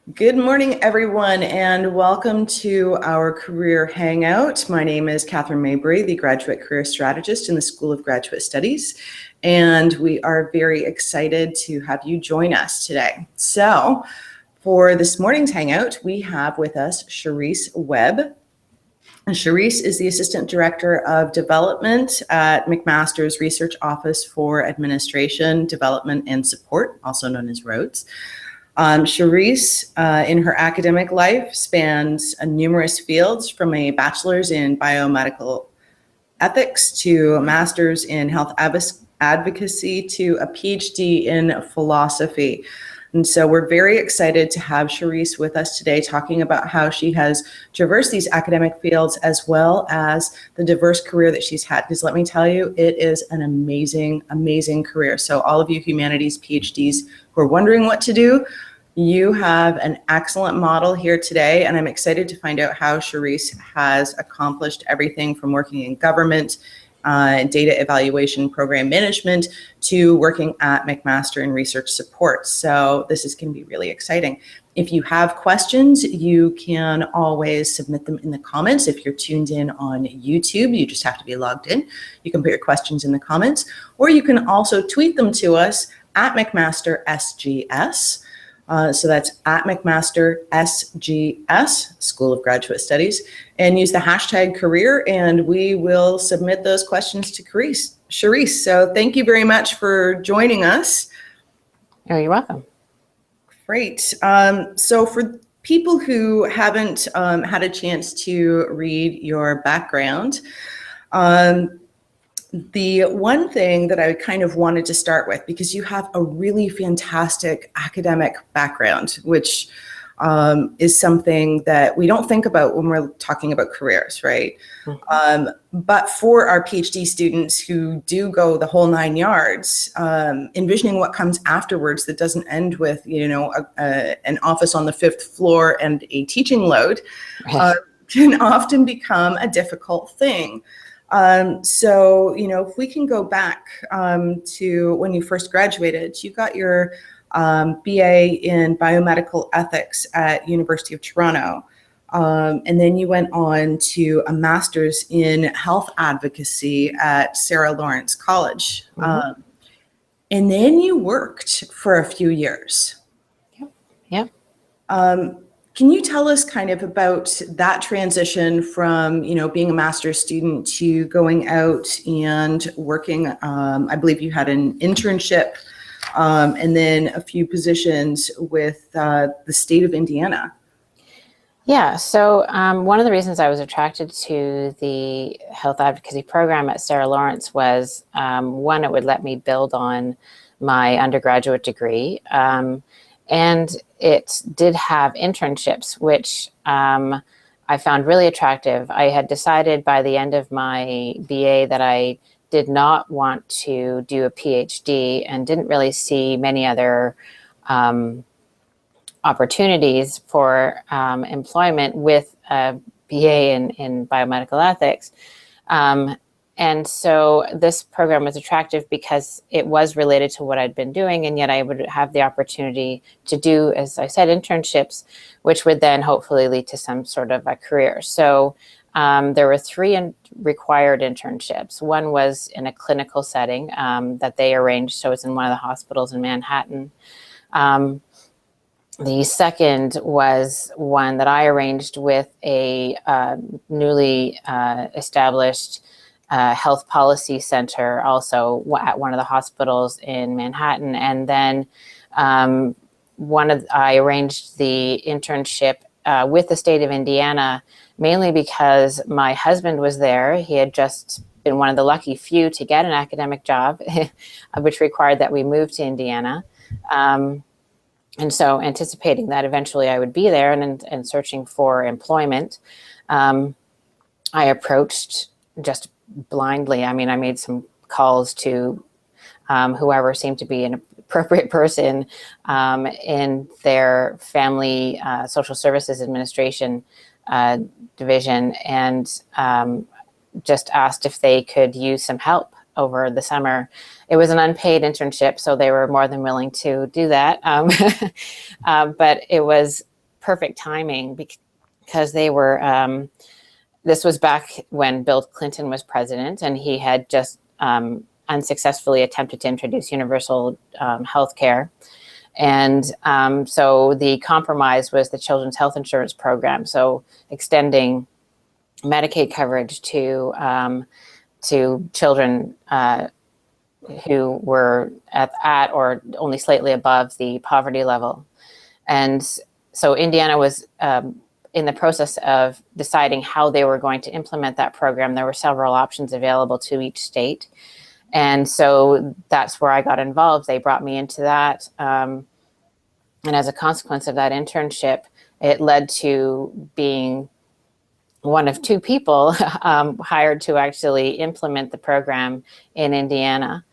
Good morning, everyone, and welcome to our Career Hangout. My name is Catherine Maybrey, the Graduate Career Strategist in the School of Graduate Studies, and we are very excited to have you join us today. So, for this morning's Hangout, we have with us Sherisse Webb. And Sherisse is the Assistant Director of Development at McMaster's Research Office for Administration, Development, and Support, also known as RHOADS. Sherisse, in her academic life, spans numerous fields, from a bachelor's in biomedical ethics to a master's in health advocacy to a PhD in philosophy. And so we're very excited to have Sherisse with us today, talking about how she has traversed these academic fields as well as the diverse career that she's had. Because let me tell you, it is an amazing, amazing career. So all of you humanities PhDs who are wondering what to do, you have an excellent model here today, and I'm excited to find out how Sherisse has accomplished everything from working in government, data evaluation, program management, to working at McMaster in research support. So this is going to be really exciting. If you have questions, you can always submit them in the comments. If you're tuned in on YouTube, you just have to be logged in. You can put your questions in the comments, or you can also tweet them to us at McMaster SGS. So that's at McMaster SGS, School of Graduate Studies, and use the hashtag career, and we will submit those questions to Sherisse. So thank you very much for joining us. Oh, you're welcome. Great. So for people who haven't had a chance to read your background, the one thing that I kind of wanted to start with, because you have a really fantastic academic background, which is something that we don't think about when we're talking about careers, right? Mm-hmm. But for our PhD students who do go the whole 9 yards, envisioning what comes afterwards that doesn't end with, an office on the 5th floor and a teaching load, can often become a difficult thing. So, if we can go back to when you first graduated, you got your BA in biomedical ethics at University of Toronto. And then you went on to a master's in health advocacy at Sarah Lawrence College. Mm-hmm. And then you worked for a few years. Yep. Can you tell us kind of about that transition from, being a master's student to going out and working? I believe you had an internship and then a few positions with the state of Indiana. Yeah, so one of the reasons I was attracted to the health advocacy program at Sarah Lawrence was, one, it would let me build on my undergraduate degree. And it did have internships, which I found really attractive. I had decided by the end of my BA that I did not want to do a PhD and didn't really see many other opportunities for employment with a BA in biomedical ethics. And so this program was attractive because it was related to what I'd been doing, and yet I would have the opportunity to do, as I said, internships, which would then hopefully lead to some sort of a career. So there were 3 required internships. One was in a clinical setting that they arranged, so it's in one of the hospitals in Manhattan. The second was one that I arranged with a newly established health policy center, also at one of the hospitals in Manhattan. And then I arranged the internship with the state of Indiana, mainly because my husband was there. He had just been one of the lucky few to get an academic job, which required that we move to Indiana. And so anticipating that eventually I would be there and searching for employment, I approached just blindly. I mean, I made some calls to whoever seemed to be an appropriate person in their family social services administration division, and just asked if they could use some help over the summer. It was an unpaid internship, so they were more than willing to do that. But it was perfect timing because they were, this was back when Bill Clinton was president, and he had just unsuccessfully attempted to introduce universal health care. And so the compromise was the Children's Health Insurance Program, so extending Medicaid coverage to children who were at or only slightly above the poverty level. And so Indiana was in the process of deciding how they were going to implement that program. There were several options available to each state. And so that's where I got involved. They brought me into that. And as a consequence of that internship, it led to being one of two people hired to actually implement the program in Indiana,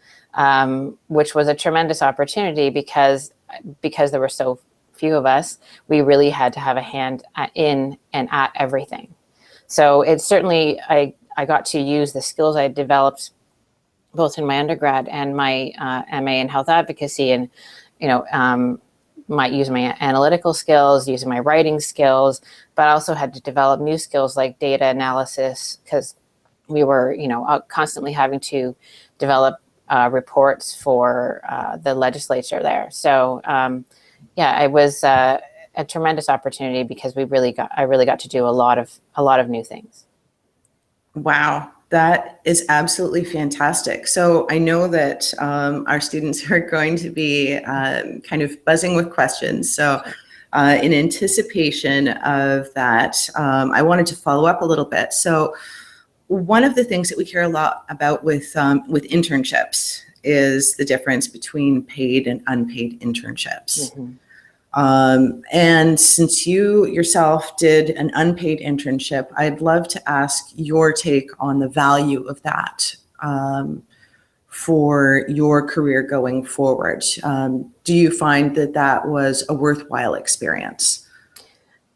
which was a tremendous opportunity because there were so few of us. We really had to have a hand in and at everything. So it's certainly, I got to use the skills I developed both in my undergrad and my MA in health advocacy, and might use my analytical skills, using my writing skills, but I also had to develop new skills like data analysis, because we were, constantly having to develop reports for the legislature there. So it was a tremendous opportunity because I really got to do a lot of new things. Wow. That is absolutely fantastic. So I know that our students are going to be kind of buzzing with questions. So in anticipation of that, I wanted to follow up a little bit. So one of the things that we care a lot about with internships is the difference between paid and unpaid internships. Mm-hmm. And since you yourself did an unpaid internship, I'd love to ask your take on the value of that for your career going forward. Do you find that that was a worthwhile experience?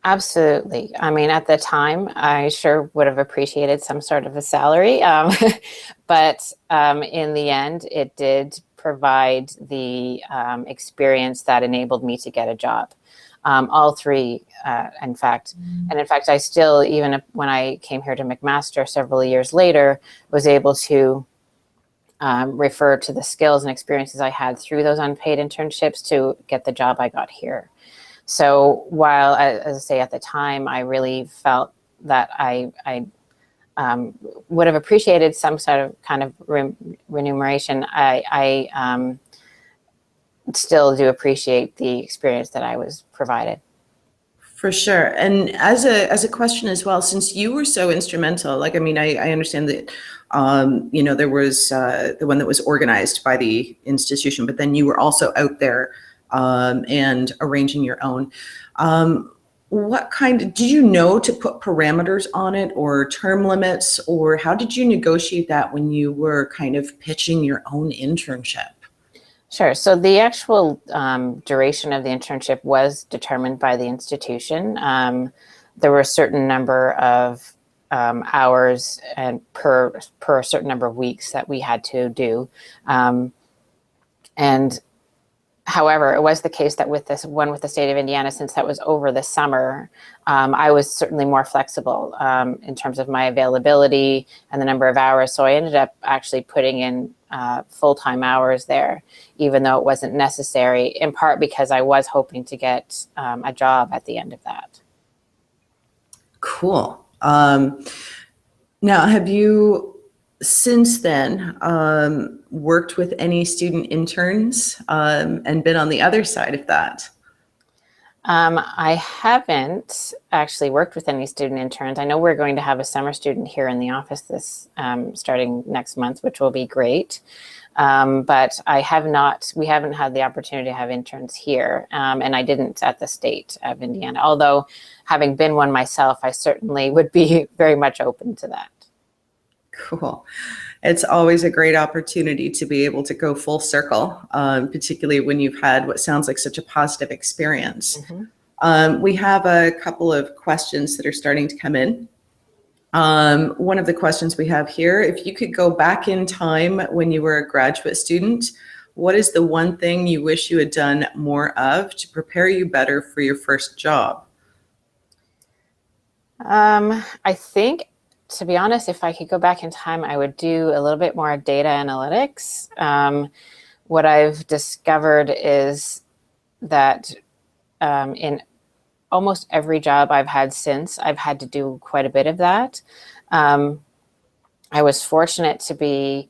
Absolutely. I mean, at the time, I sure would have appreciated some sort of a salary, but in the end, it did provide the experience that enabled me to get a job. All three, in fact. And in fact, I still, even when I came here to McMaster several years later, was able to refer to the skills and experiences I had through those unpaid internships to get the job I got here. So while, as I say, at the time, I really felt that I would have appreciated some sort of kind of remuneration, I still do appreciate the experience that I was provided. For sure. And as a question as well, since you were so instrumental, like, I mean, I understand that, there was the one that was organized by the institution, but then you were also out there and arranging your own. Did you know to put parameters on it or term limits, or how did you negotiate that when you were kind of pitching your own internship? Sure. So the actual duration of the internship was determined by the institution. There were a certain number of hours and per a certain number of weeks that we had to do. And however, it was the case that with this one with the state of Indiana, since that was over the summer, I was certainly more flexible in terms of my availability and the number of hours. So I ended up actually putting in full-time hours there, even though it wasn't necessary, in part because I was hoping to get a job at the end of that. Cool. Now, have you since then worked with any student interns and been on the other side of that? I haven't actually worked with any student interns. I know we're going to have a summer student here in the office starting next month, which will be great. But we haven't had the opportunity to have interns here. And I didn't at the state of Indiana, although having been one myself, I certainly would be very much open to that. Cool. It's always a great opportunity to be able to go full circle, particularly when you've had what sounds like such a positive experience. Mm-hmm. We have a couple of questions that are starting to come in. One of the questions we have here, if you could go back in time when you were a graduate student, what is the one thing you wish you had done more of to prepare you better for your first job? I think, to be honest, if I could go back in time, I would do a little bit more data analytics. What I've discovered is that in almost every job I've had since, I've had to do quite a bit of that. I was fortunate to be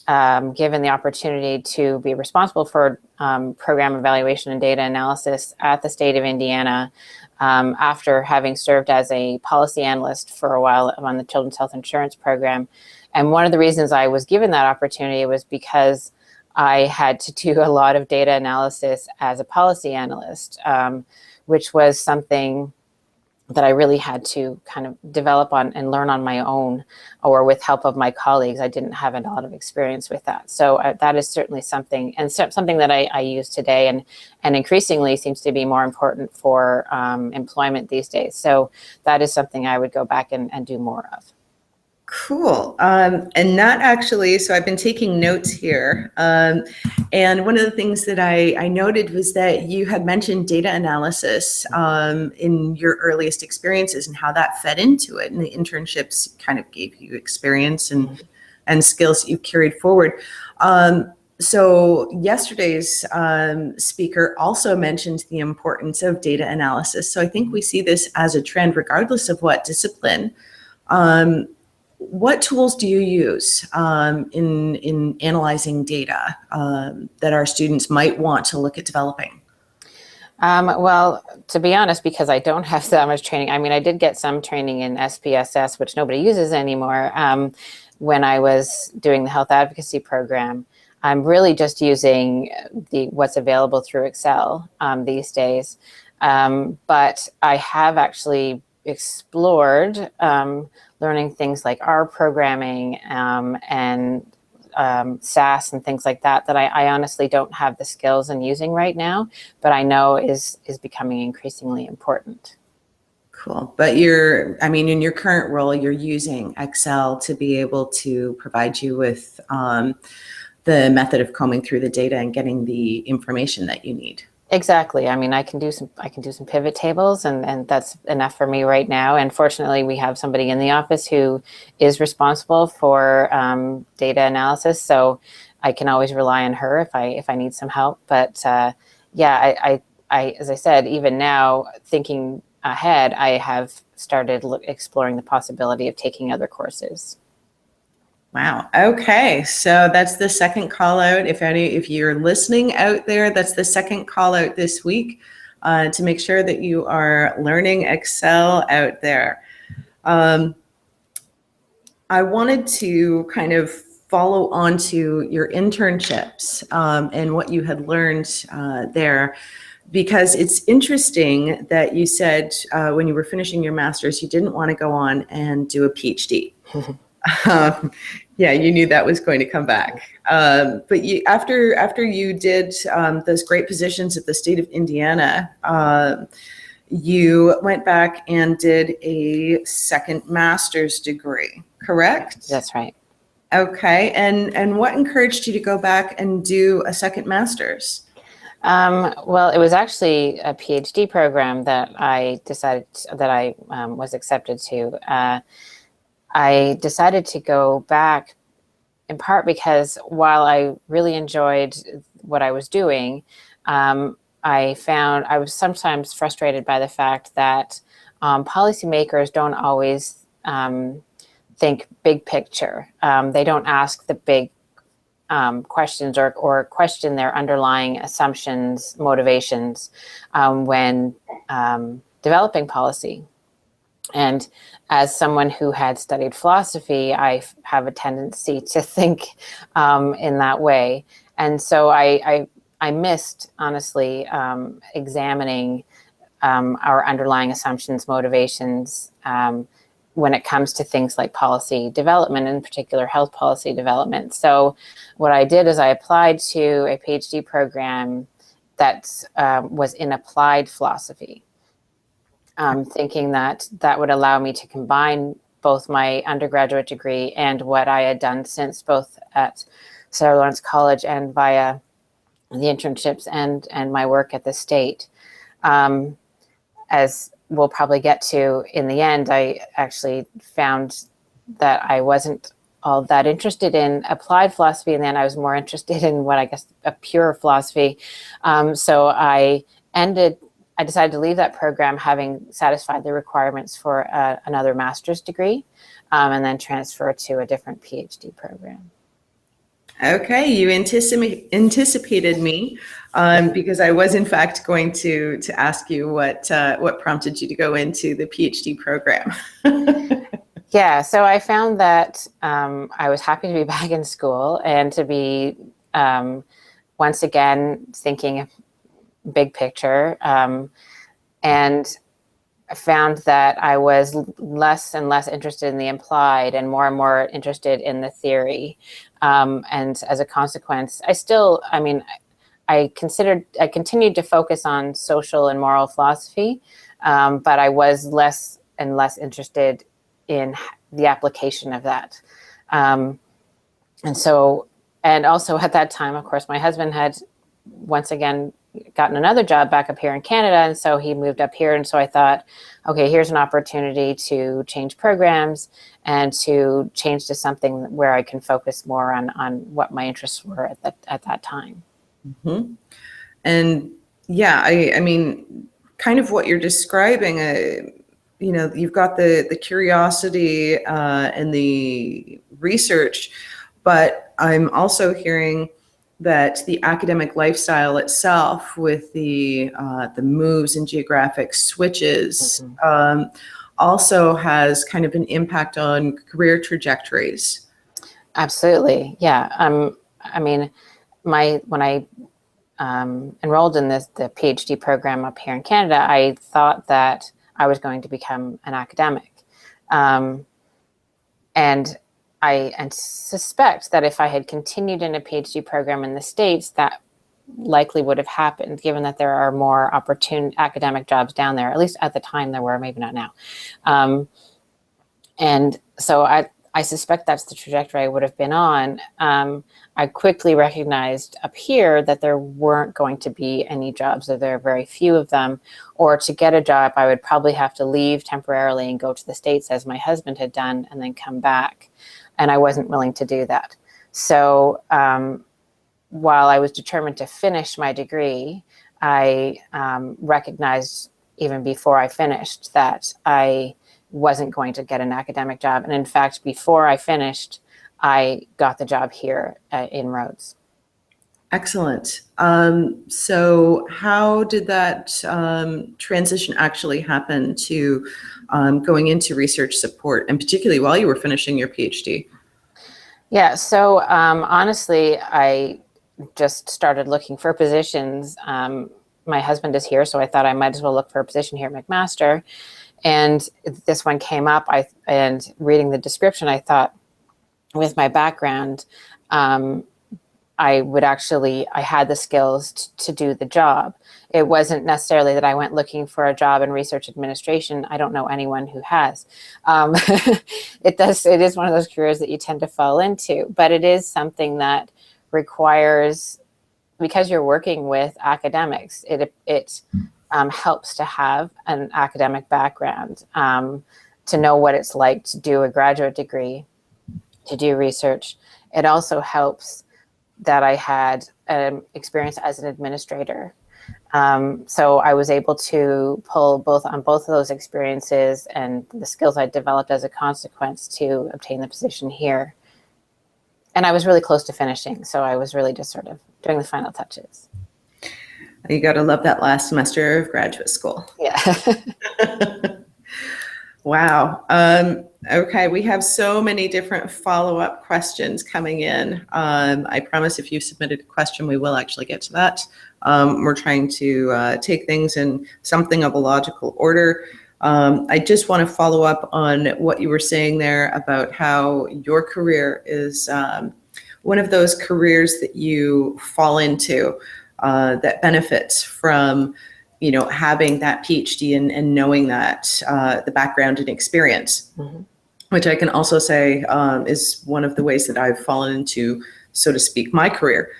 given the opportunity to be responsible for program evaluation and data analysis at the state of Indiana after having served as a policy analyst for a while on the Children's Health Insurance Program. And one of the reasons I was given that opportunity was because I had to do a lot of data analysis as a policy analyst, which was something that I really had to kind of develop on and learn on my own, or with help of my colleagues. I didn't have a lot of experience with that. So that is certainly something, and something that I use today, and increasingly seems to be more important for employment these days. So that is something I would go back and do more of. Cool. And that actually, so I've been taking notes here. And one of the things that I noted was that you had mentioned data analysis in your earliest experiences and how that fed into it. And the internships kind of gave you experience and skills that you carried forward. So yesterday's speaker also mentioned the importance of data analysis. So I think we see this as a trend regardless of what discipline. What tools do you use in analyzing data that our students might want to look at developing? Well, to be honest, because I don't have that much training, I mean, I did get some training in SPSS, which nobody uses anymore, when I was doing the health advocacy program. I'm really just using what's available through Excel these days. But I have actually explored learning things like R programming and SAS and things like that I honestly don't have the skills in using right now, but I know is becoming increasingly important. Cool. But I mean, in your current role, you're using Excel to be able to provide you with the method of combing through the data and getting the information that you need. Exactly. I mean, I can do some pivot tables, and that's enough for me right now. And fortunately, we have somebody in the office who is responsible for data analysis, so I can always rely on her if I need some help. But yeah, I as I said, even now, thinking ahead, I have started exploring the possibility of taking other courses. Wow. Okay. So that's the second call out. If you're listening out there, that's the second call out this week to make sure that you are learning Excel out there. I wanted to kind of follow on to your internships and what you had learned there, because it's interesting that you said when you were finishing your master's, you didn't want to go on and do a PhD. Yeah, you knew that was going to come back. But after you did those great positions at the state of Indiana, you went back and did a second master's degree, correct? That's right. Okay, and what encouraged you to go back and do a second master's? Well, it was actually a PhD program that I decided that I was accepted to. I decided to go back in part because while I really enjoyed what I was doing, I found I was sometimes frustrated by the fact that policymakers don't always think big picture. They don't ask the big questions or question their underlying assumptions, motivations when developing policy. And as someone who had studied philosophy, I have a tendency to think in that way. And so I missed, honestly, examining our underlying assumptions, motivations, when it comes to things like policy development, in particular health policy development. So what I did is I applied to a PhD program that was in applied philosophy. Thinking that would allow me to combine both my undergraduate degree and what I had done since, both at Sarah Lawrence College and via the internships and my work at the state. As we'll probably get to in the end, I actually found that I wasn't all that interested in applied philosophy, and then I was more interested in what I guess a pure philosophy. So I decided to leave that program having satisfied the requirements for another master's degree, and then transfer to a different PhD program. Okay, you anticipated me, because I was in fact going to ask you what prompted you to go into the PhD program. Yeah, so I found that I was happy to be back in school and to be once again thinking big picture, and I found that I was less and less interested in the implied and more interested in the theory. And as a consequence, I continued to focus on social and moral philosophy, but I was less and less interested in the application of that. And also at that time, of course, my husband had once again gotten another job back up here in Canada, and so he moved up here. And so I thought, okay, here's an opportunity to change programs and to change to something where I can focus more on what my interests were at that time. Mm-hmm. And yeah, I mean, kind of what you're describing, you've got the curiosity and the research, but I'm also hearing that the academic lifestyle itself, with the moves and geographic switches, mm-hmm. Also has kind of an impact on career trajectories. Absolutely, yeah. I mean, when I enrolled in the PhD program up here in Canada, I thought that I was going to become an academic, and I suspect that if I had continued in a PhD program in the States, that likely would have happened, given that there are more opportune academic jobs down there. At least at the time there were, maybe not now. And so I suspect that's the trajectory I would have been on. I quickly recognized up here that there weren't going to be any jobs, or there are very few of them, or to get a job, I would probably have to leave temporarily and go to the States, as my husband had done, and then come back. And I wasn't willing to do that. So while I was determined to finish my degree, I recognized even before I finished that I wasn't going to get an academic job. And in fact, before I finished, I got the job here in Rhodes. Excellent. So how did that transition actually happen to going into research support, and particularly while you were finishing your PhD? Yeah, so honestly, I just started looking for positions. My husband is here, so I thought I might as well look for a position here at McMaster. And this one came up, and reading the description, I thought, with my background, I had the skills to do the job. It wasn't necessarily that I went looking for a job in research administration. I don't know anyone who has. It is one of those careers that you tend to fall into, but it is something that requires, because you're working with academics, it helps to have an academic background, to know what it's like to do a graduate degree, to do research. It also helps that I had experience as an administrator. So I was able to pull on both of those experiences and the skills I developed as a consequence to obtain the position here. And I was really close to finishing, so I was really just sort of doing the final touches. You got to love that last semester of graduate school. Yeah. Wow. Okay, we have so many different follow-up questions coming in. I promise if you submitted a question, we will actually get to that. We're trying to take things in something of a logical order. I just want to follow up on what you were saying there about how your career is one of those careers that you fall into that benefits from having that PhD and knowing that the background and experience, mm-hmm. which I can also say is one of the ways that I've fallen into, so to speak, my career.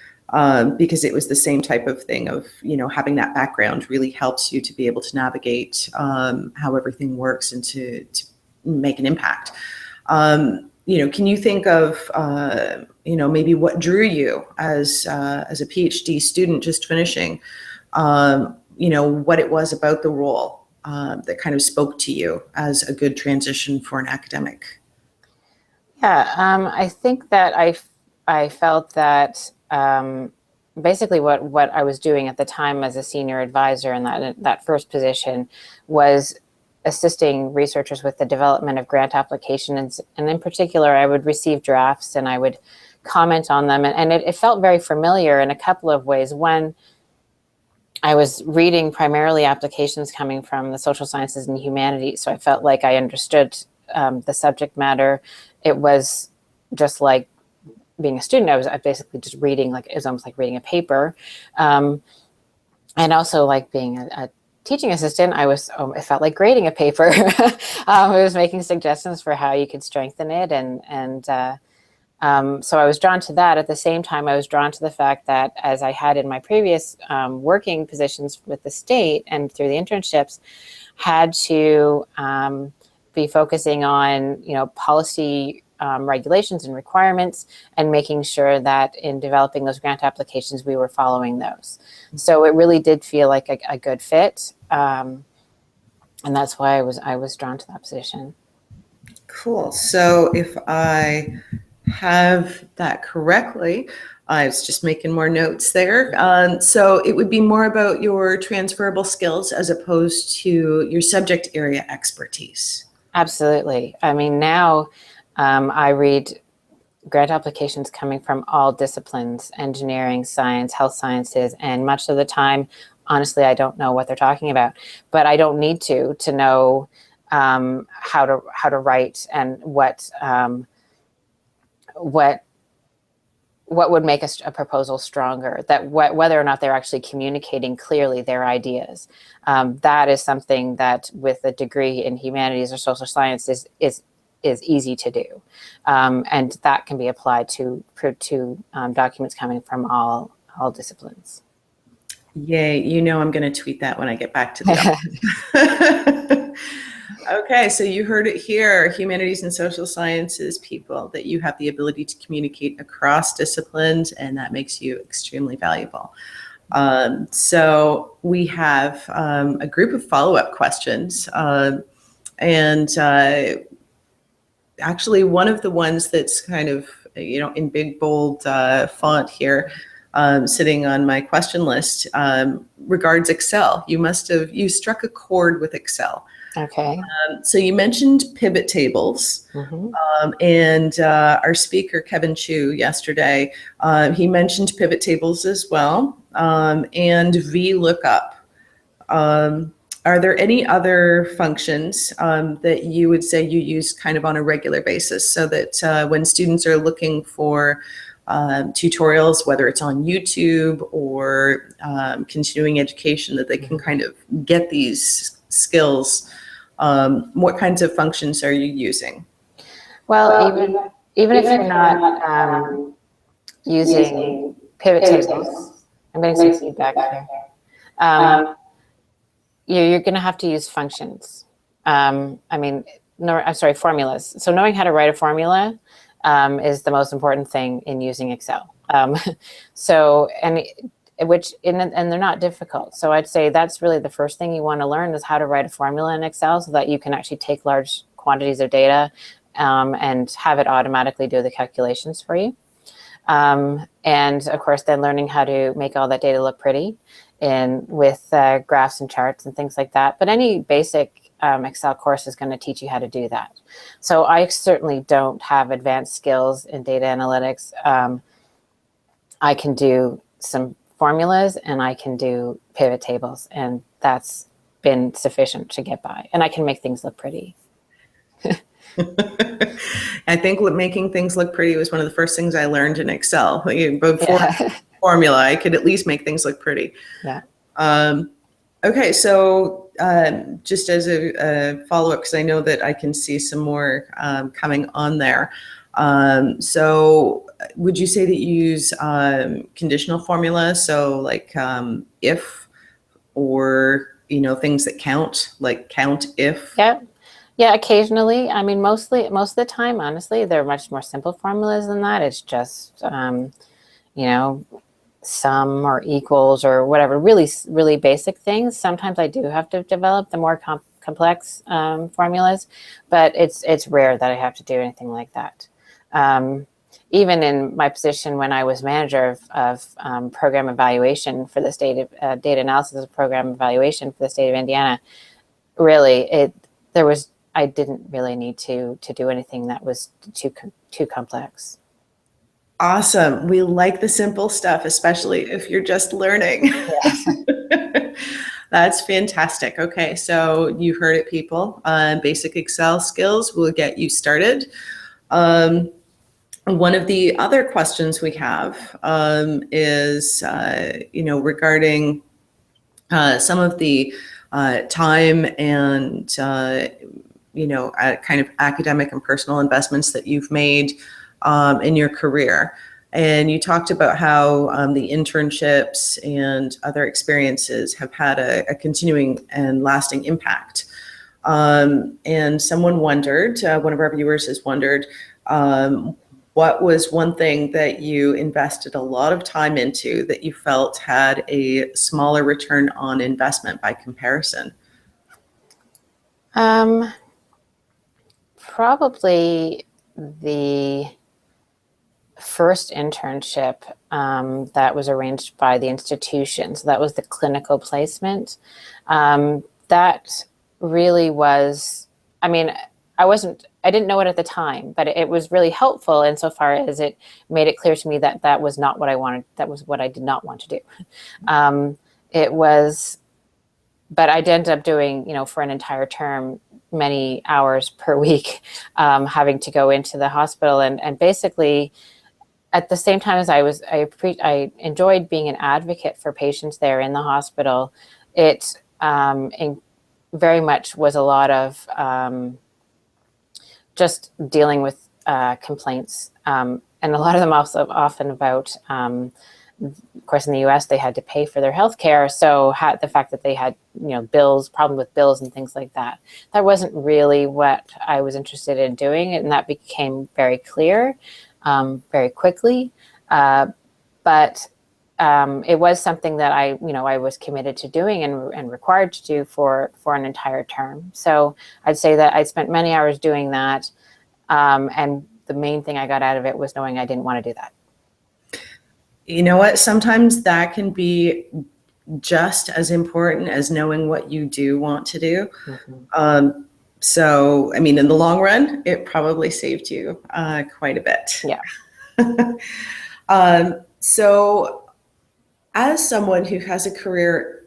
because it was the same type of thing of, having that background really helps you to be able to navigate how everything works and to make an impact. Can you think of, maybe what drew you as a PhD student just finishing, what it was about the role that kind of spoke to you as a good transition for an academic? Yeah, I think that I felt that basically what I was doing at the time as a senior advisor in that first position was assisting researchers with the development of grant applications. And in particular, I would receive drafts and I would comment on them. And it felt very familiar in a couple of ways. One, I was reading primarily applications coming from the social sciences and humanities. So I felt like I understood the subject matter. It was just like being a student. I was basically just reading, it was almost like reading a paper. And also like being a teaching assistant, it felt like grading a paper. I was making suggestions for how you could strengthen it. So I was drawn to that. At the same time, I was drawn to the fact that, as I had in my previous working positions with the state and through the internships, had to be focusing on, policy regulations and requirements, and making sure that in developing those grant applications, we were following those. So it really did feel like a good fit. And that's why I was drawn to that position. Cool. So if I have that correctly, I was just making more notes there. So it would be more about your transferable skills as opposed to your subject area expertise. Absolutely. I mean, now I read grant applications coming from all disciplines: engineering, science, health sciences, and much of the time, honestly, I don't know what they're talking about, but I don't need to know how to write and what would make a proposal stronger, that whether or not they're actually communicating clearly their ideas. That is something that with a degree in humanities or social sciences is easy to do. And that can be applied to documents coming from all disciplines. Yay, I'm going to tweet that when I get back to the office. Okay, so you heard it here, humanities and social sciences people, that you have the ability to communicate across disciplines, and that makes you extremely valuable. So we have a group of follow-up questions, and actually one of the ones that's kind of, in big, bold font here, sitting on my question list, regards Excel. You struck a chord with Excel. Okay. So you mentioned pivot tables, and our speaker, Kevin Chu, yesterday, he mentioned pivot tables as well, and VLOOKUP. Are there any other functions that you would say you use kind of on a regular basis, so that when students are looking for tutorials, whether it's on YouTube or continuing education, that they can kind of get these skills? What kinds of functions are you using? Well, even if you're not using pivot tables, I'm getting some feedback here. You're going to have to use functions. Formulas. So knowing how to write a formula is the most important thing in using Excel. And they're not difficult. So I'd say that's really the first thing you want to learn, is how to write a formula in Excel, so that you can actually take large quantities of data and have it automatically do the calculations for you. And of course, then learning how to make all that data look pretty with graphs and charts and things like that. But any basic Excel course is going to teach you how to do that. So I certainly don't have advanced skills in data analytics. I can do some formulas and I can do pivot tables, and that's been sufficient to get by. And I can make things look pretty. I think making things look pretty was one of the first things I learned in Excel. Before formula, I could at least make things look pretty. Yeah. Okay, so just as a follow-up, because I know that I can see some more coming on there. So would you say that you use conditional formula? So like if, or, things that count, like count if? Yeah. Yeah, occasionally. I mean, most of the time, honestly, they're much more simple formulas than that. It's just, you know, sum or equals or whatever, really, really basic things. Sometimes I do have to develop the more complex formulas, but it's rare that I have to do anything like that. Even in my position when I was manager of program evaluation for the state of data analysis of program evaluation for the state of Indiana, really, I didn't really need to do anything that was too complex. Awesome. We like the simple stuff, especially if you're just learning. Yes. That's fantastic. Okay, so you heard it, people. Basic Excel skills will get you started. One of the other questions we have is, regarding some of the time and, kind of academic and personal investments that you've made in your career. And you talked about how the internships and other experiences have had a continuing and lasting impact. And someone wondered, one of our viewers has wondered, what was one thing that you invested a lot of time into that you felt had a smaller return on investment by comparison? Probably the first internship that was arranged by the institution. So that was the clinical placement. That really was, I mean, I didn't know it at the time, but it was really helpful insofar as it made it clear to me that that was not what I wanted. That was what I did not want to do. But I ended up doing, for an entire term, many hours per week, having to go into the hospital and basically at the same time as I enjoyed being an advocate for patients there in the hospital. It very much was a lot of just dealing with complaints, and a lot of them also often about, of course, in the U.S. they had to pay for their health care, so the fact that they had problem with bills and things like that wasn't really what I was interested in doing, and that became very clear very quickly. But it was something that I was committed to doing and required to do for an entire term. So I'd say that I spent many hours doing that. And the main thing I got out of it was knowing I didn't want to do that. You know what? Sometimes that can be just as important as knowing what you do want to do. Mm-hmm. So, I mean, in the long run, it probably saved you quite a bit. Yeah. So, as someone who has a career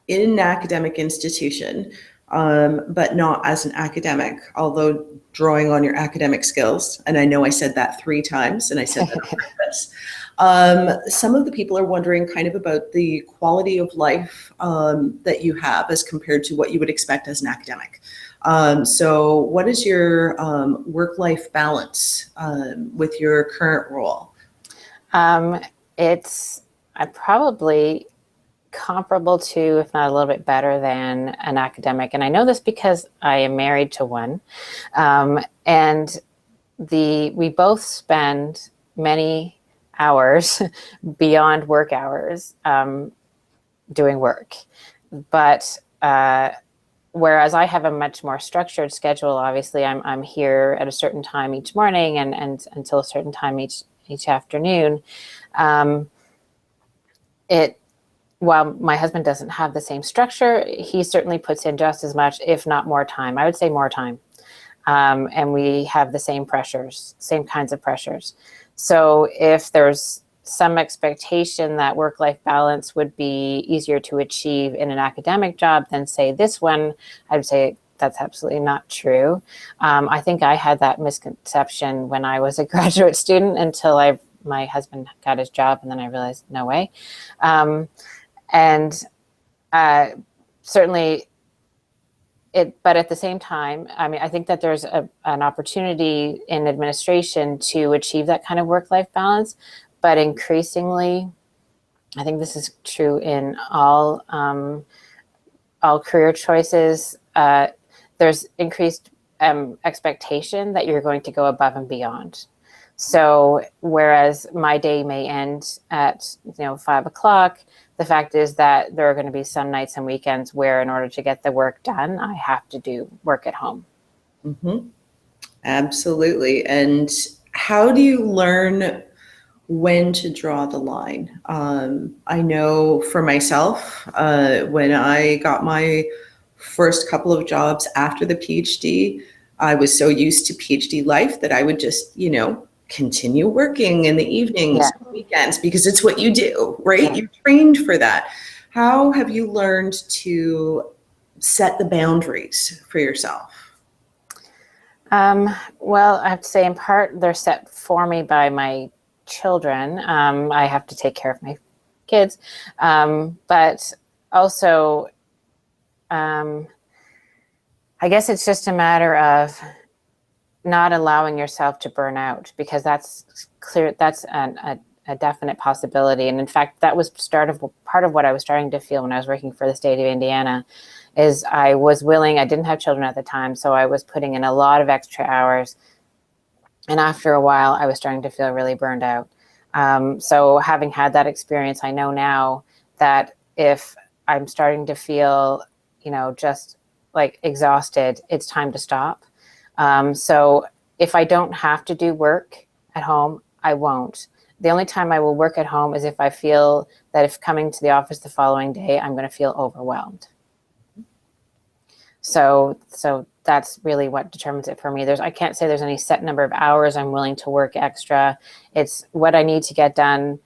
in an academic institution, but not as an academic, although drawing on your academic skills, and I know I said that 3 times, and I said that on purpose. Some of the people are wondering kind of about the quality of life that you have as compared to what you would expect as an academic. So what is your work-life balance with your current role? It's probably comparable to, if not a little bit better than an academic. And I know this because I am married to one. And we both spend many hours beyond work hours doing work. But whereas I have a much more structured schedule, obviously I'm here at a certain time each morning and until a certain time each afternoon. While my husband doesn't have the same structure, he certainly puts in just as much, if not more time. I would say more time. And we have the same pressures, same kinds of pressures. So if there's some expectation that work-life balance would be easier to achieve in an academic job than, say, this one, I'd say that's absolutely not true. I think I had that misconception when I was a graduate student until my husband got his job, and then I realized, no way. And certainly but at the same time, I mean, I think that there's an opportunity in administration to achieve that kind of work-life balance, but increasingly, I think this is true in all career choices. There's increased expectation that you're going to go above and beyond. So whereas my day may end at 5 o'clock, the fact is that there are going to be some nights and weekends where, in order to get the work done, I have to do work at home. Mm-hmm. Absolutely. And how do you learn when to draw the line? I know for myself, when I got my first couple of jobs after the PhD, I was so used to PhD life that I would just, continue working in the evenings, weekends, because it's what you do, right? Yeah. You trained for that. How have you learned to set the boundaries for yourself? Well, I have to say, in part, they're set for me by my children. I have to take care of my kids, but also, I guess it's just a matter of not allowing yourself to burn out, because that's clear. That's a definite possibility. And in fact, that was part of what I was starting to feel when I was working for the state of Indiana. Is I didn't have children at the time, so I was putting in a lot of extra hours. And after a while, I was starting to feel really burned out. So having had that experience, I know now that if I'm starting to feel, just like exhausted, it's time to stop. So if I don't have to do work at home, I won't. The only time I will work at home is if I feel that if coming to the office the following day, I'm going to feel overwhelmed. So that's really what determines it for me. I can't say there's any set number of hours I'm willing to work extra. It's what I need to get done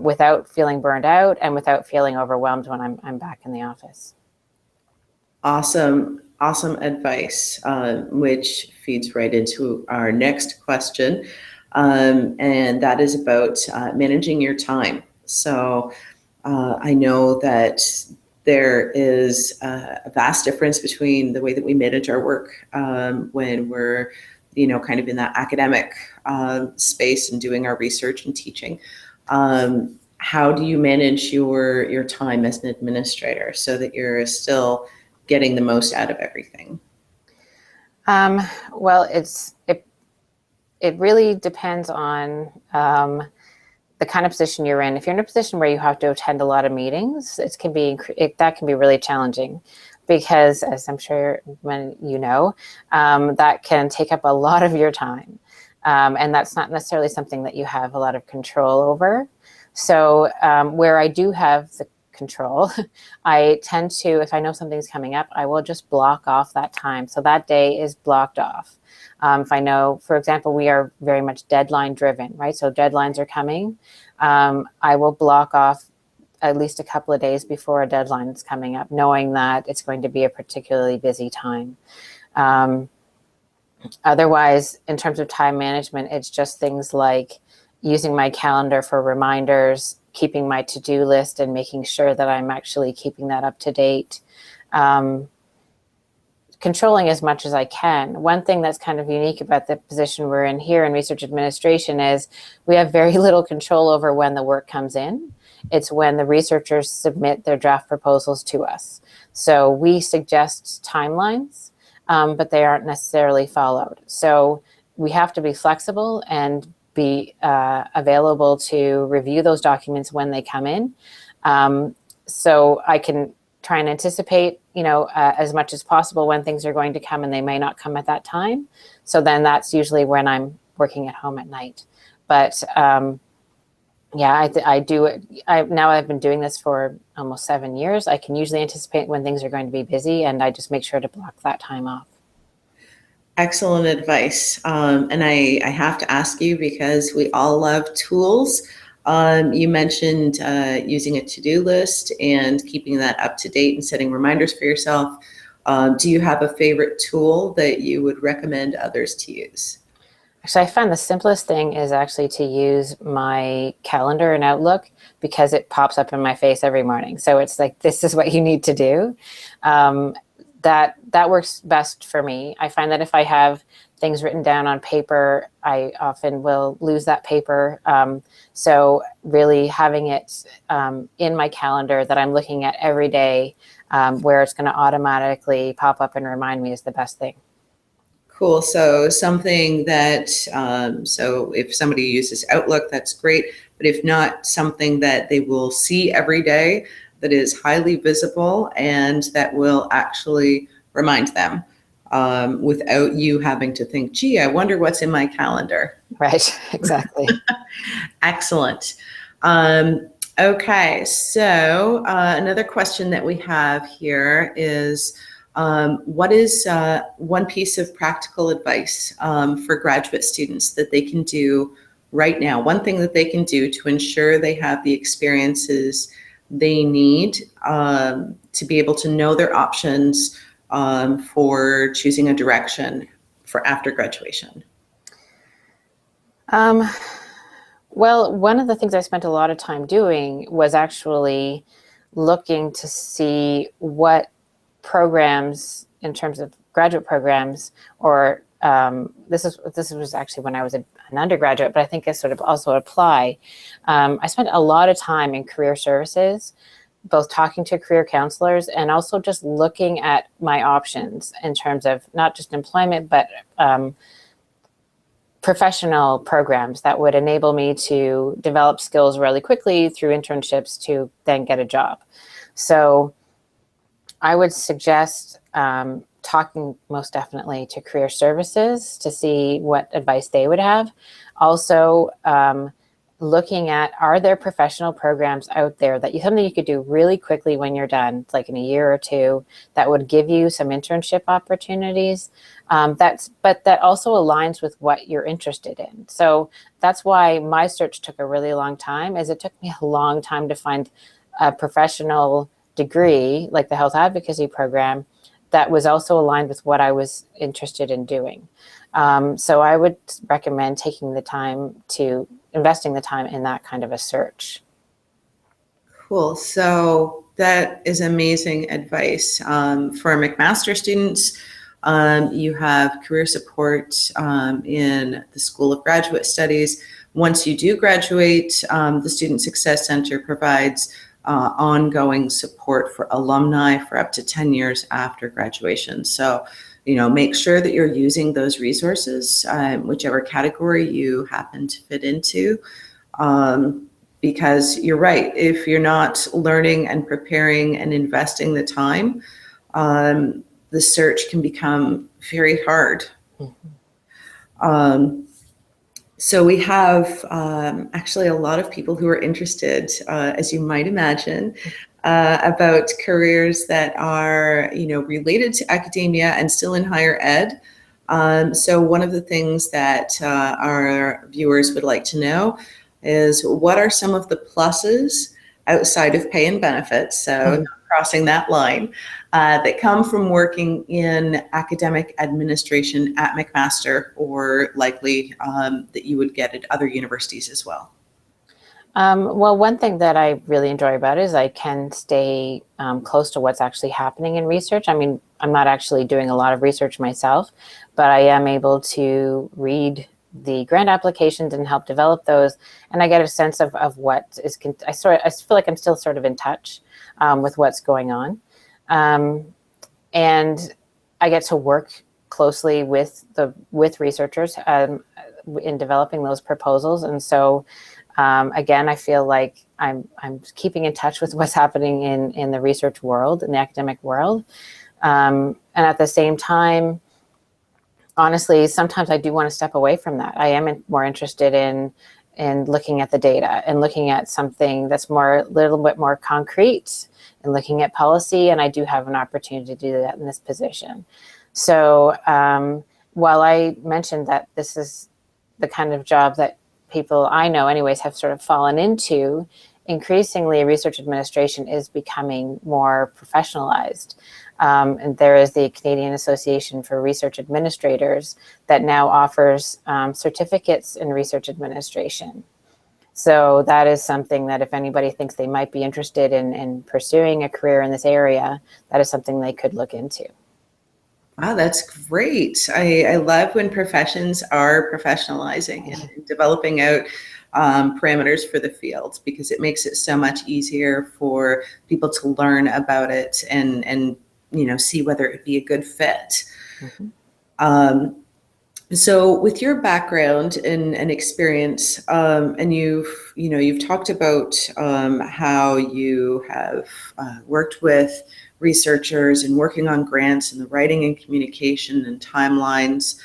without feeling burned out and without feeling overwhelmed when I'm back in the office. Awesome advice, which feeds right into our next question. And that is about managing your time. So I know that there is a vast difference between the way that we manage our work when we're, kind of in that academic space and doing our research and teaching. How do you manage your time as an administrator so that you're still getting the most out of everything? Well, it really depends on the kind of position you're in. If you're in a position where you have to attend a lot of meetings, that can be really challenging, because, as I'm sure that can take up a lot of your time, and that's not necessarily something that you have a lot of control over. So where I do have the control, I tend to, if I know something's coming up, I will just block off that time. So that day is blocked off. If I know, for example, we are very much deadline driven, right? So deadlines are coming. I will block off at least a couple of days before a deadline is coming up, knowing that it's going to be a particularly busy time. Otherwise, in terms of time management, it's just things like using my calendar for reminders, keeping my to-do list and making sure that I'm actually keeping that up to date. Controlling as much as I can. One thing that's kind of unique about the position we're in here in research administration is we have very little control over when the work comes in. It's when the researchers submit their draft proposals to us. So we suggest timelines, but they aren't necessarily followed. So we have to be flexible and be available to review those documents when they come in. So I can try and anticipate, as much as possible when things are going to come, and they may not come at that time. So then that's usually when I'm working at home at night. But I do it. Now I've been doing this for almost 7 years. I can usually anticipate when things are going to be busy, and I just make sure to block that time off. Excellent advice. And I have to ask you, because we all love tools. You mentioned using a to-do list and keeping that up to date and setting reminders for yourself. Do you have a favorite tool that you would recommend others to use? Actually, I find the simplest thing is actually to use my calendar in Outlook, because it pops up in my face every morning. So it's like, this is what you need to do. that works best for me. I find that if I have things written down on paper, I often will lose that paper. So really having it in my calendar that I'm looking at every day, where it's going to automatically pop up and remind me, is the best thing. Cool. So something that, so if somebody uses Outlook, that's great. But if not, something that they will see every day that is highly visible and that will actually remind them without you having to think, gee, I wonder what's in my calendar. Right, exactly. Excellent. Okay, so another question that we have here is, what is one piece of practical advice for graduate students that they can do right now? One thing that they can do to ensure they have the experiences they need to be able to know their options for choosing a direction for after graduation? Well, one of the things I spent a lot of time doing was actually looking to see what programs, in terms of graduate programs, or this was actually when I was an undergraduate, but I think it sort of also apply. I spent a lot of time in career services, both talking to career counselors and also just looking at my options in terms of not just employment, but professional programs that would enable me to develop skills really quickly through internships to then get a job. So I would suggest talking most definitely to career services to see what advice they would have. Also, looking at, are there professional programs out there that something you could do really quickly when you're done, like in a year or two, that would give you some internship opportunities, but that also aligns with what you're interested in. So that's why my search took a really long time, is it took me a long time to find a professional degree like the health advocacy program that was also aligned with what I was interested in doing. So I would recommend investing the time in that kind of a search. Cool. So that is amazing advice. For McMaster students, you have career support in the School of Graduate Studies. Once you do graduate, the Student Success Center provides ongoing support for alumni for up to 10 years after graduation. So, make sure that you're using those resources, whichever category you happen to fit into. Because you're right, if you're not learning and preparing and investing the time, the search can become very hard. Mm-hmm. So we have actually a lot of people who are interested, as you might imagine, about careers that are, related to academia and still in higher ed. So one of the things that our viewers would like to know is, what are some of the pluses outside of pay and benefits, so not crossing that line, that come from working in academic administration at McMaster, or likely that you would get at other universities as well? Well, one thing that I really enjoy about it is I can stay close to what's actually happening in research. I mean, I'm not actually doing a lot of research myself, but I am able to read the grant applications and help develop those, and I get a sense of what is. I feel like I'm still sort of in touch with what's going on, and I get to work closely with researchers in developing those proposals, and so. Again, I feel like I'm keeping in touch with what's happening in the research world, in the academic world. And at the same time, honestly, sometimes I do want to step away from that. I am more interested in looking at the data and looking at something that's a little bit more concrete, and looking at policy. And I do have an opportunity to do that in this position. So while I mentioned that this is the kind of job that people I know anyways have sort of fallen into, increasingly research administration is becoming more professionalized. And there is the Canadian Association for Research Administrators that now offers certificates in research administration. So that is something that if anybody thinks they might be interested in pursuing a career in this area, that is something they could look into. Wow, that's great. I love when professions are professionalizing and developing out parameters for the field, because it makes it so much easier for people to learn about it and see whether it would be a good fit. Mhm. Um, so with your background and experience, and you've talked about how you have worked with researchers and working on grants and the writing and communication and timelines.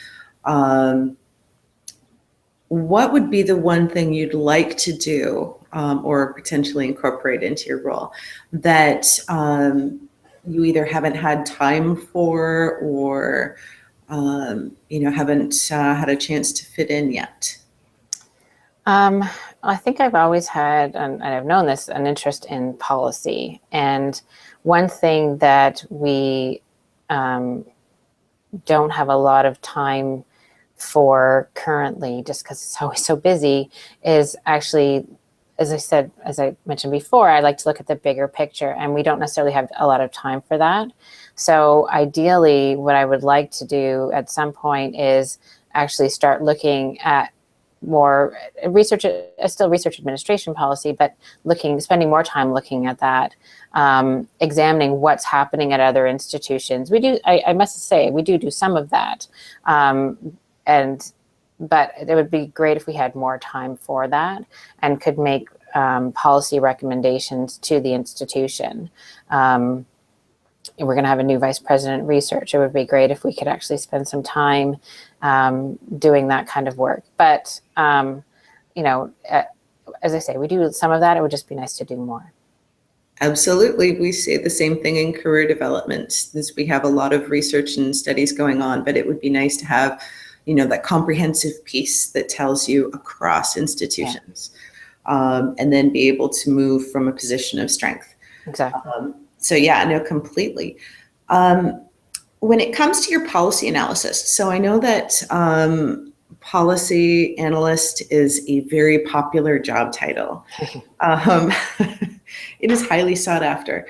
Um, what would be the one thing you'd like to do, or potentially incorporate into your role that you either haven't had time for, or haven't had a chance to fit in yet? Um, I think I've always had, and I've known this, an interest in policy. And one thing that we um, don't have a lot of time for currently, just because it's always so busy, is actually, as I mentioned before, I like to look at the bigger picture, and we don't necessarily have a lot of time for that. So ideally, what I would like to do at some point is actually start looking at more research, still research administration policy, but spending more time looking at that, examining what's happening at other institutions. We do, I must say, we do some of that. And but it would be great if we had more time for that and could make policy recommendations to the institution. We're going to have a new vice president research. It would be great if we could actually spend some time doing that kind of work. But as I say, we do some of that. It would just be nice to do more. Absolutely. We say the same thing in career development, as we have a lot of research and studies going on, but it would be nice to have, that comprehensive piece that tells you across institutions, and then be able to move from a position of strength. Exactly. So yeah, no, completely. When it comes to your policy analysis, so I know that policy analyst is a very popular job title. It is highly sought after.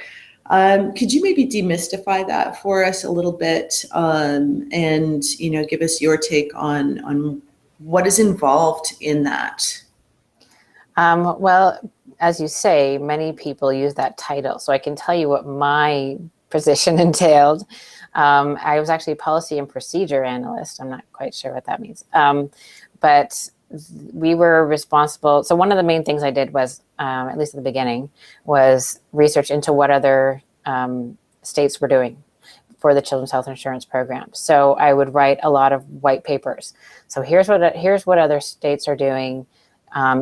Could you maybe demystify that for us a little bit, and give us your take on what is involved in that? Well, as you say, many people use that title. So I can tell you what my position entailed. I was actually a policy and procedure analyst. I'm not quite sure what that means. But we were responsible. So one of the main things I did was, at least at the beginning, was research into what other states were doing for the Children's Health Insurance Program. So I would write a lot of white papers. So here's what other states are doing.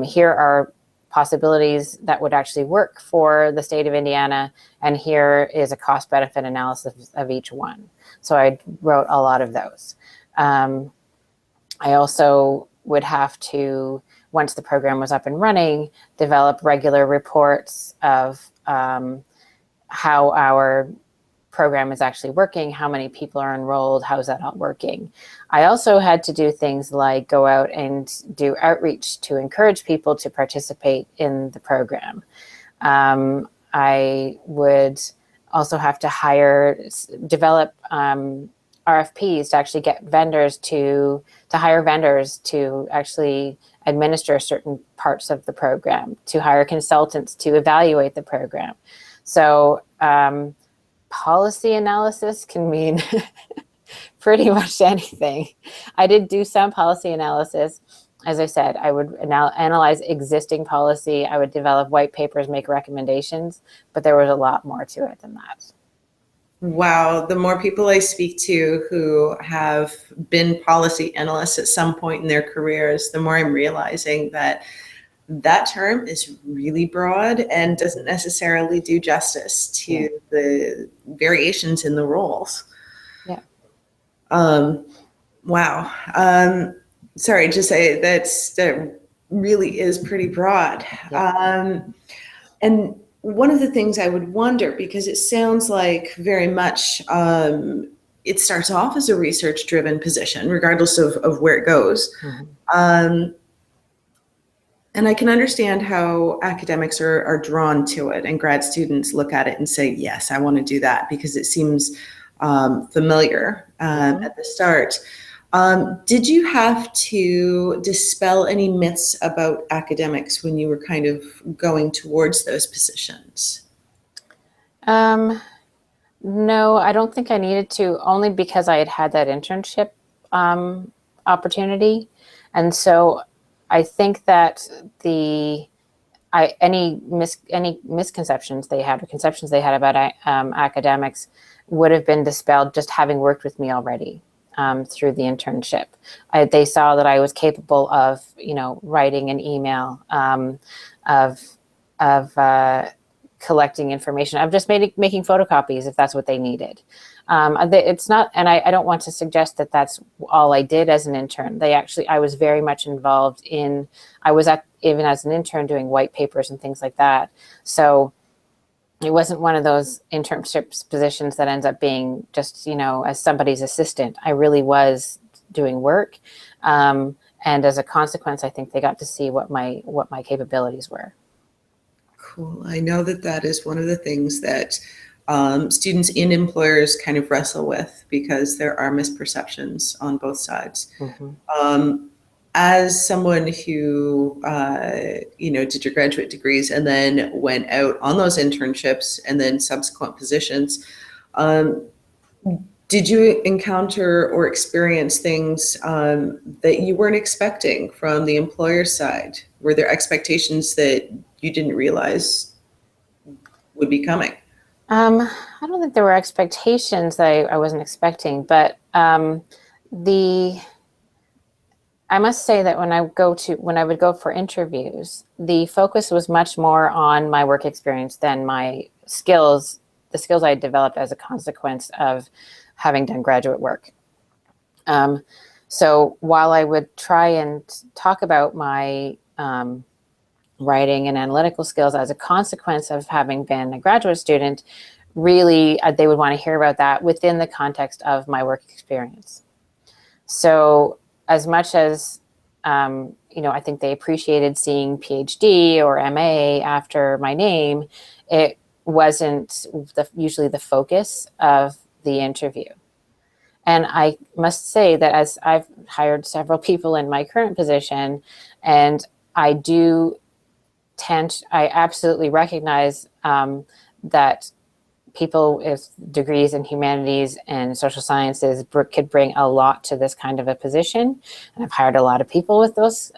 Here are possibilities that would actually work for the state of Indiana, and here is a cost-benefit analysis of each one. So I wrote a lot of those. I also would have to, once the program was up and running, develop regular reports of how our program is actually working, how many people are enrolled, how is that all working. I also had to do things like go out and do outreach to encourage people to participate in the program. I would also have to develop RFPs to actually get vendors to hire vendors to actually administer certain parts of the program, to hire consultants to evaluate the program. So policy analysis can mean pretty much anything. I did do some policy analysis. As I said, I would analyze existing policy. I would develop white papers, make recommendations, but there was a lot more to it than that. Wow, the more people I speak to who have been policy analysts at some point in their careers, the more I'm realizing that term is really broad and doesn't necessarily do justice to the variations in the roles. Yeah. Wow. Sorry, just say that really is pretty broad. Yeah. And one of the things I would wonder, because it sounds like very much it starts off as a research-driven position, regardless of where it goes. Mm-hmm. And I can understand how academics are drawn to it, and grad students look at it and say, yes, I want to do that, because it seems familiar at the start. Did you have to dispel any myths about academics when you were kind of going towards those positions? No, I don't think I needed to, only because I had that internship opportunity. And so I think that any misconceptions they had or conceptions they had about academics would have been dispelled just having worked with me already through the internship. They saw that I was capable of, writing an email, of collecting information, of just making photocopies if that's what they needed. It's not, and I don't want to suggest that that's all I did as an intern. I was very much involved even as an intern doing white papers and things like that. So it wasn't one of those internships positions that ends up being just, as somebody's assistant. I really was doing work. And as a consequence, I think they got to see what my capabilities were. Cool. I know that is one of the things that students and employers kind of wrestle with, because there are misperceptions on both sides. Mm-hmm. As someone who, did your graduate degrees and then went out on those internships and then subsequent positions, did you encounter or experience things that you weren't expecting from the employer side? Were there expectations that you didn't realize would be coming? I don't think there were expectations that I wasn't expecting, but I must say that when I would go for interviews, the focus was much more on my work experience than my skills, the skills I had developed as a consequence of having done graduate work. So while I would try and talk about my writing and analytical skills as a consequence of having been a graduate student, really they would want to hear about that within the context of my work experience. So as much as, I think they appreciated seeing PhD or MA after my name, it wasn't usually the focus of the interview. And I must say that as I've hired several people in my current position, and I absolutely recognize that people with degrees in humanities and social sciences could bring a lot to this kind of a position. And I've hired a lot of people with those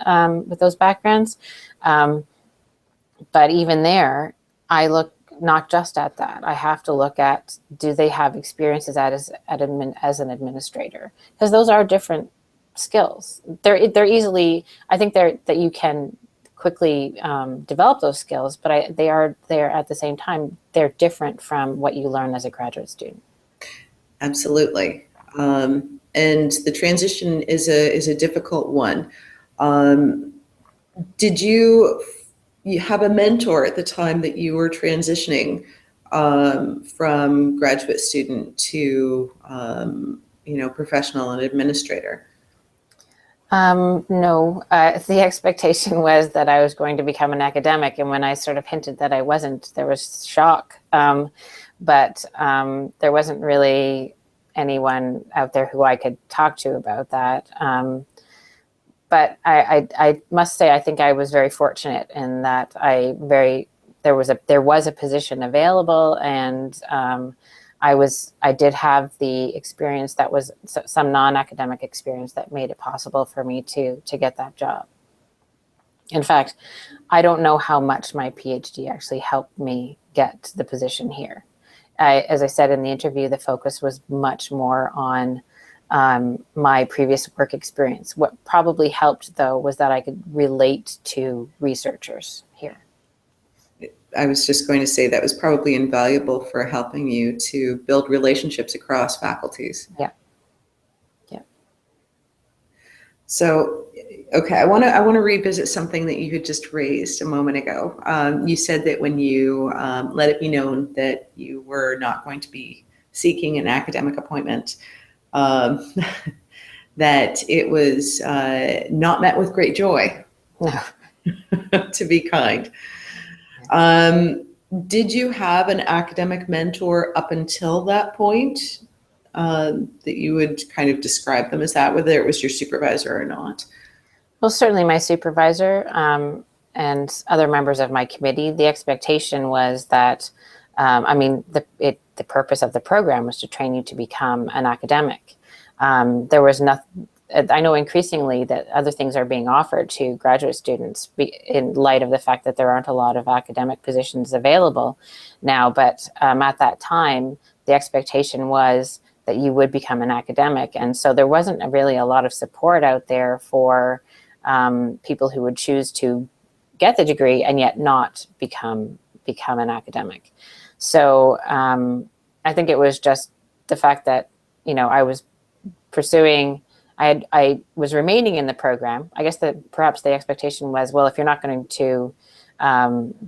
backgrounds. But even there, I look not just at that. I have to look at, do they have experiences as an administrator? Because those are different skills. They're easily, I think that you can quickly develop those skills, but they're at the same time, they're different from what you learn as a graduate student. Absolutely. And the transition is a difficult one. Did you have a mentor at the time that you were transitioning from graduate student to professional and administrator? No, the expectation was that I was going to become an academic. And when I sort of hinted that I wasn't, there was shock. But there wasn't really anyone out there who I could talk to about that. But I must say, I think I was very fortunate in that there was a position available, and I did have the experience that was some non-academic experience that made it possible for me to get that job. In fact, I don't know how much my PhD actually helped me get the position here. As I said in the interview, the focus was much more on my previous work experience. What probably helped, though, was that I could relate to researchers here. I was just going to say that was probably invaluable for helping you to build relationships across faculties. Yeah. So, okay, I want to revisit something that you had just raised a moment ago. You said that when you let it be known that you were not going to be seeking an academic appointment, that it was not met with great joy. No. To be kind. Did you have an academic mentor up until that point? that you would kind of describe them as that, whether it was your supervisor or not? Well, certainly my supervisor and other members of my committee. The expectation was that, the purpose of the program was to train you to become an academic. There was nothing. I know increasingly that other things are being offered to graduate students in light of the fact that there aren't a lot of academic positions available now. But at that time, the expectation was that you would become an academic. And so there wasn't really a lot of support out there for people who would choose to get the degree and yet not become an academic. So I think it was just the fact that, I was pursuing, I was remaining in the program. I guess that perhaps the expectation was, well, if you're not going to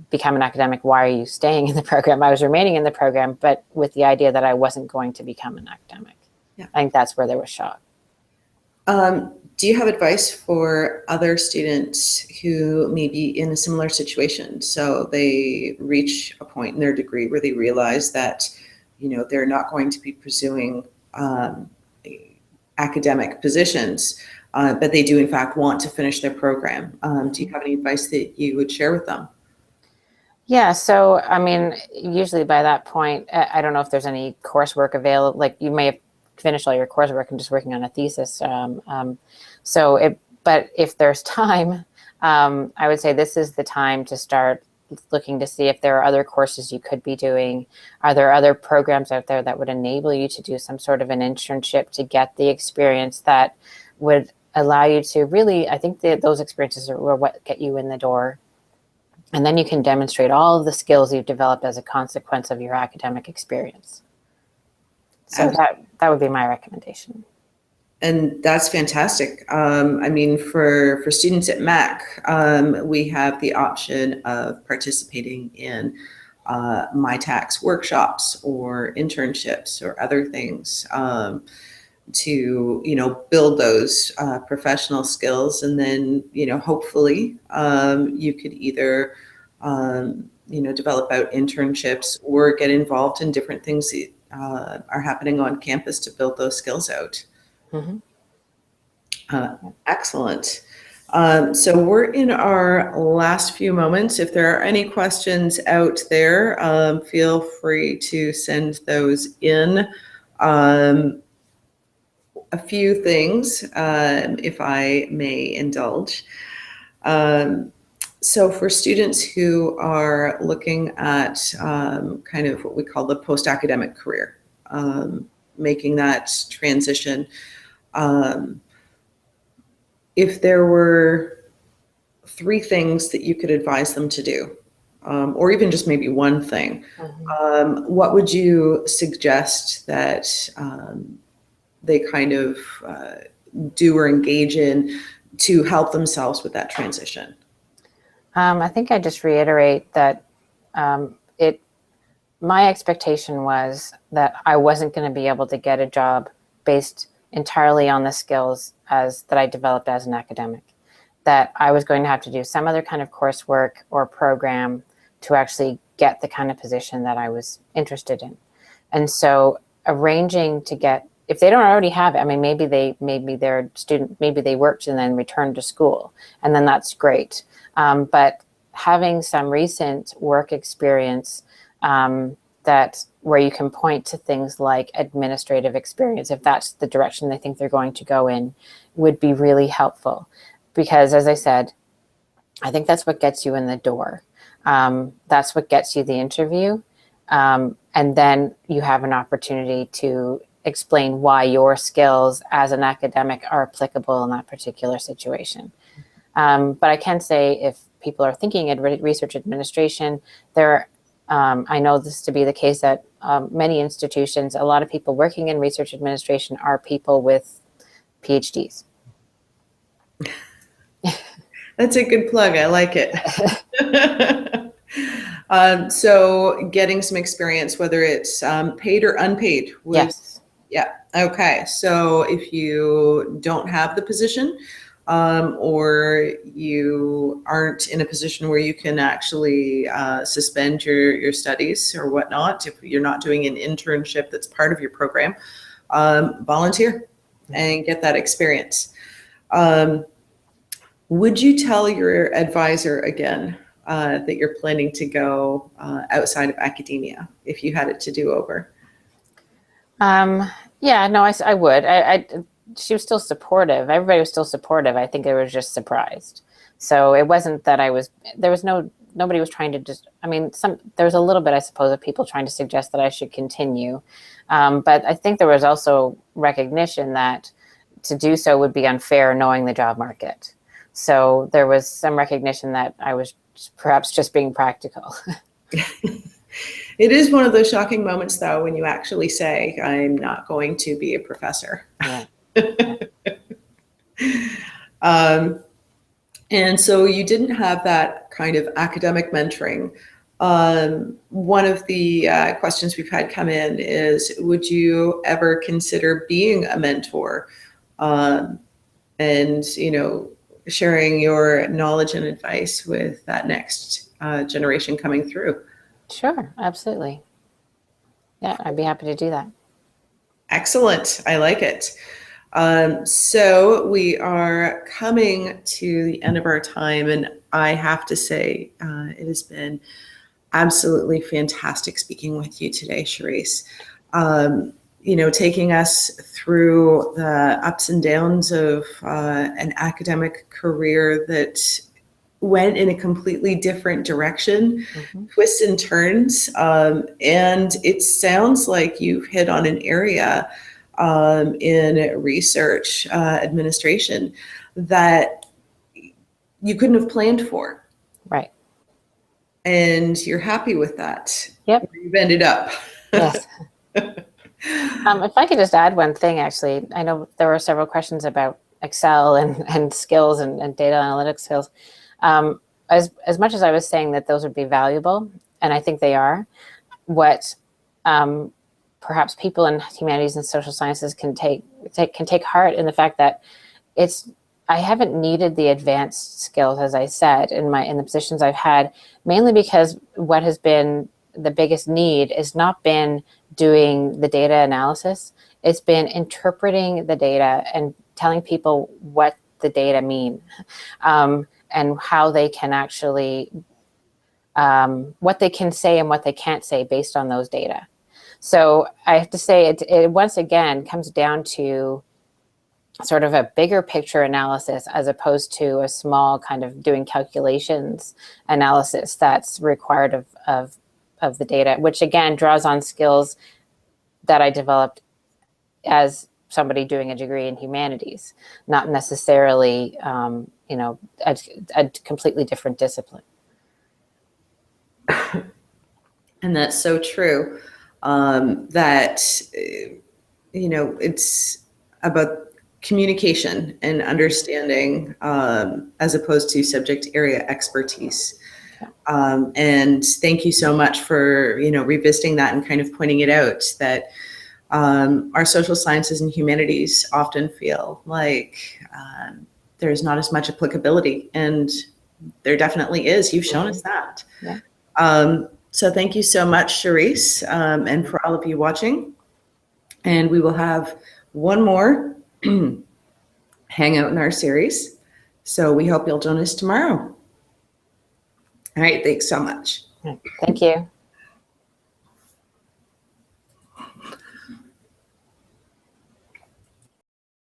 become an academic, why are you staying in the program? I was remaining in the program, but with the idea that I wasn't going to become an academic. Yeah. I think that's where there was shock. Do you have advice for other students who may be in a similar situation? So they reach a point in their degree where they realize that, they're not going to be pursuing academic positions, but they do in fact want to finish their program. Do you have any advice that you would share with them? Yeah, so usually by that point, I don't know if there's any coursework available. Like you may have finished all your coursework and just working on a thesis. But if there's time, I would say this is the time to start looking to see if there are other courses you could be doing. Are there other programs out there that would enable you to do some sort of an internship to get the experience that would allow you to really, I think that those experiences are what get you in the door. And then you can demonstrate all of the skills you've developed as a consequence of your academic experience. So that would be my recommendation. And that's fantastic. For students at MAC, we have the option of participating in MyTax workshops or internships or other things to, build those professional skills. And then, hopefully you could either, develop out internships or get involved in different things that are happening on campus to build those skills out. Mm-hmm. Excellent. So we're in our last few moments. If there are any questions out there, feel free to send those in. A few things, if I may indulge. So for students who are looking at kind of what we call the post-academic career, making that transition, if there were 3 things that you could advise them to do, or even just maybe one thing, what would you suggest that they kind of do or engage in to help themselves with that transition? I think I just reiterate that my expectation was that I wasn't going to be able to get a job based entirely on the skills that I developed as an academic, that I was going to have to do some other kind of coursework or program to actually get the kind of position that I was interested in. And so arranging to get, if they don't already have it, maybe they're student, maybe they worked and then returned to school, and then that's great. But having some recent work experience where you can point to things like administrative experience, if that's the direction they think they're going to go in, would be really helpful. Because as I said, I think that's what gets you in the door. That's what gets you the interview. And then you have an opportunity to explain why your skills as an academic are applicable in that particular situation. But I can say if people are thinking in research administration, I know this to be the case at many institutions. A lot of people working in research administration are people with PhDs. That's a good plug. I like it. So getting some experience, whether it's paid or unpaid. Yes. Yeah. Okay. So if you don't have the position, or you aren't in a position where you can actually suspend your studies or whatnot, if you're not doing an internship that's part of your program, volunteer and get that experience. Would you tell your advisor again that you're planning to go outside of academia if you had it to do over? Yeah, no, I would. She was still supportive. Everybody was still supportive. I think they were just surprised. So it wasn't that nobody was trying to just, I mean, there was a little bit, I suppose, of people trying to suggest that I should continue. But I think there was also recognition that to do so would be unfair knowing the job market. So there was some recognition that I was perhaps just being practical. It is one of those shocking moments, though, when you actually say, I'm not going to be a professor. Yeah. And so you didn't have that kind of academic mentoring. One of the questions we've had come in is, would you ever consider being a mentor and, sharing your knowledge and advice with that next generation coming through? Sure, absolutely. Yeah, I'd be happy to do that. Excellent. I like it. So we are coming to the end of our time, and I have to say it has been absolutely fantastic speaking with you today, Sherisse. Taking us through the ups and downs of an academic career that went in a completely different direction, twists and turns. And it sounds like you've hit on an area in research administration that you couldn't have planned for. Right. And you're happy with that. Yep. Where you've ended up. Yes. If I could just add one thing, actually, I know there were several questions about Excel and skills and data analytics skills. As much as I was saying that those would be valuable, and I think they are, what perhaps people in humanities and social sciences can take heart in the fact that I haven't needed the advanced skills, as I said, in the positions I've had, mainly because what has been the biggest need has not been doing the data analysis. It's been interpreting the data and telling people what the data mean, and how they can actually, what they can say and what they can't say based on those data. So I have to say it once again comes down to sort of a bigger picture analysis as opposed to a small kind of doing calculations analysis that's required of the data, which again draws on skills that I developed as somebody doing a degree in humanities, not necessarily a completely different discipline. And that's so true. That it's about communication and understanding as opposed to subject area expertise. And thank you so much for revisiting that and kind of pointing it out that our social sciences and humanities often feel like there's not as much applicability, and there definitely is. You've shown us that. Yeah. So thank you so much, Sherisse, and for all of you watching. And we will have one more hangout in our series. So we hope you'll join us tomorrow. All right, thanks so much. Thank you.